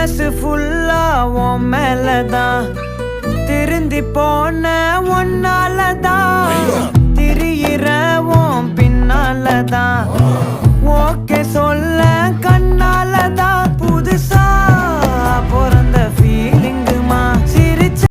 மனசு ஃபுல்லா உன் மேலதான் திருந்தி போன ஒன்னாலதான் திரியிற உன் பின்னாலதான் ஓகே சொல்ல கண்ணாலதான்